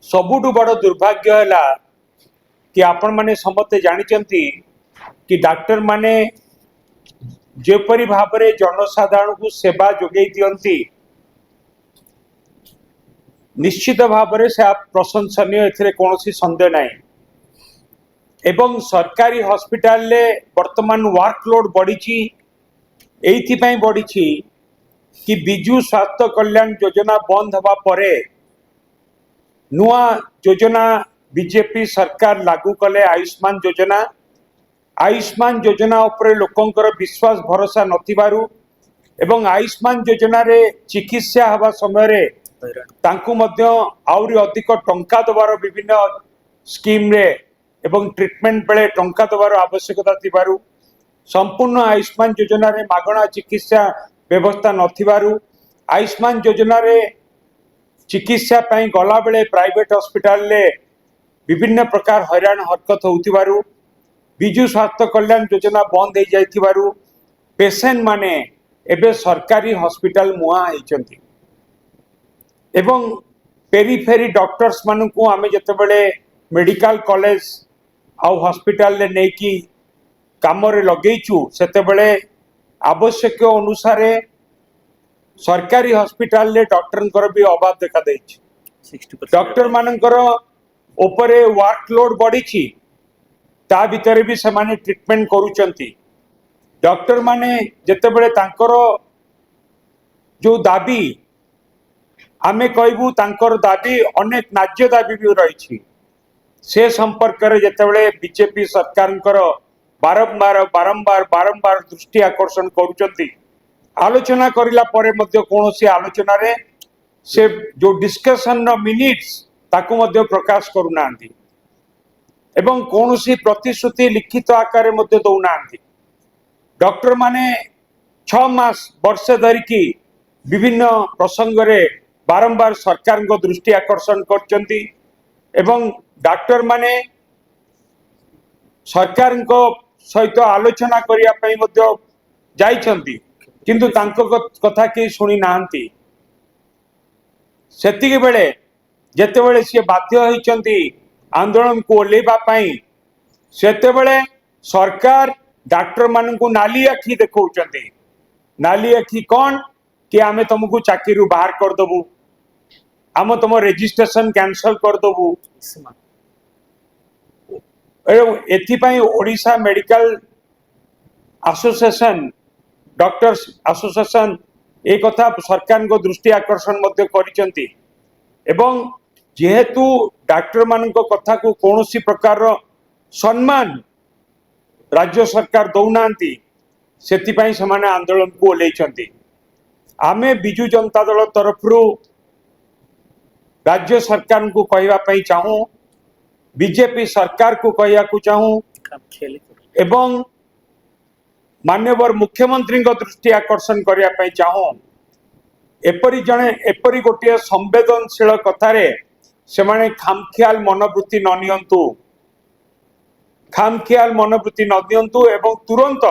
सबुठु बड़ दुर्भाग्य है कि आपण माने समस्ते जानिचंती कि डॉक्टर माने जेपरी भाव में जनसाधारण को सेवा जोगे दियंती निश्चित भाव में से प्रशंसनीय एथिरे कौनसी संदेह नहीं। एवं सरकारी हॉस्पिटल ले वर्तमान वर्कलोड बढ़ी एइथिपाई बढ़ी कि विजु स्वास्थ्य कल्याण योजना बंद हवा परे नुआ योजना बीजेपी सरकार लागू कले आयुष्मान योजना उपरे लोकंकर विश्वास भरोसा नथिबारु एवं आयुष्मान योजना रे चिकित्सा हवा समय रे तांकु मध्य आउरी अधिक टंका दबार विभिन्न स्कीम रे एवं ट्रीटमेंट बेले टंका दबार आवश्यकता थिबारु संपूर्ण आयुष्मान योजना रे मागणा चिकित्सा व्यवस्था नथिबारु आयुष्मान योजना रे चिकित्सा पाई गला बेले प्राइवेट हॉस्पिटल ले विभिन्न प्रकार हैरान हरकत होउथिबारु विजु स्वास्थ्य कल्याण योजना बंद हो जाइथिबारु पेशेंट माने एबे सरकारी हॉस्पिटल मुआ होइचंती एवं पेरीफेरी डॉक्टर्स मानू को आमे जतेबेले मेडिकल कॉलेज आ हॉस्पिटल ले नै कि काम रे लगेइचु सेतेबेले आवश्यक अनुसार सरकारी हॉस्पिटल ले डॉक्टर भी अभाव देखा देछि। डॉक्टर मानकर ऊपरे वर्कलोड बढ़ी ता भितर भी से माने ट्रीटमेंट करूचंती डॉक्टर माने जेतेबेले तांकर जो दाबी आमे कहबू तांकर दाबी अनेक न्याज्य दाबी भी रही से संपर्क रे जेतेबेले बीजेपी सरकार बारंबार बारंबार बारंबार दृष्टि आकर्षण करूचंती आलोचना करिला परे मध्य कोनोसी आलोचना रे से जो डिस्कशन नो मिनिट्स ताकू मध्य प्रकाश करूनांती एवं कोनोसी प्रतिश्रुति लिखित आकार मध्य दौनांती डॉक्टर माने 6 मास वर्ष धरिकी विभिन्न प्रसंग रे बारंबार सरकार को दृष्टि आकर्षण करचंती एवं डॉक्टर माने सरकार को सहित आलोचना करिया पई मध्य जाइछंती किंतु तांको कथा के सुनी नांती सेतिके बेले जेतेबेले से बाध्य होइचंती आंदोलन को ओलेबा पई सेतेबेले सरकार डॉक्टर मान को नाली आखि देखौचंती नाली आखि कौन कि आमे तुमको चाकरी बाहर कर दबु आम तुम रजिस्ट्रेशन कैंसल कर दबु एथिपाई Odisha medical association doctors association एक कथा सरकार को दृष्टि आकर्षण मध्य करिसंती एवं जेहेतु डॉक्टर मान कथा को कौनसी प्रकार सम्मान राज्य सरकार दौनांती सेतिपाई समाने आंदोलन को ओलेइचंती आमे बिजु जनता दल तरफ राज्य सरकार को कहवा पई चाहूं बीजेपी सरकार को कहया को चाहूं एवं माननीय मुख्यमंत्री दृष्टि आकर्षण करिया पई चाहूं एपरी गोटे संवेदनशील कथारे सेमाने खामखियाल मनोवृत्ति न नियंतु खामखियाल मनोवृत्ति न दियंतु एवं तुरंत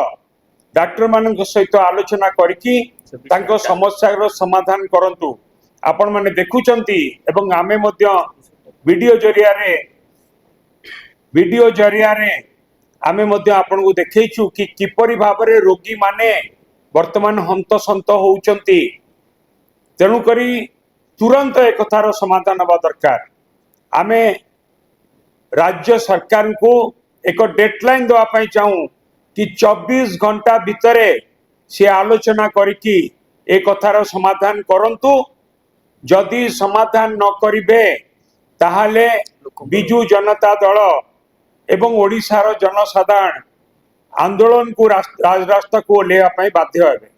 डॉक्टर मान सहित आलोचना करके तांको समस्या समाधान करंतु आपण माने देखुचंती एवं आमे मध्य वीडियो जरिया रे आमे मध्य आपण को देखैछु कि किपरि भाव रे रोगी माने वर्तमान हंतसंत होउचंती तेणु करी तुरंत एक कथार समाधान हवा दरकार आमे राज्य सरकार को एक डेडलाइन दवा पाई चाहूं कि 24 घंटा भितरे से आलोचना करके एक कथार समाधान करंतु जदि समाधान न करिबे ताहाले बिजु जनता दल एवं ओडिशार जनसाधारण आंदोलन को रास्ता को लेवा पाई बाध्य हेबे।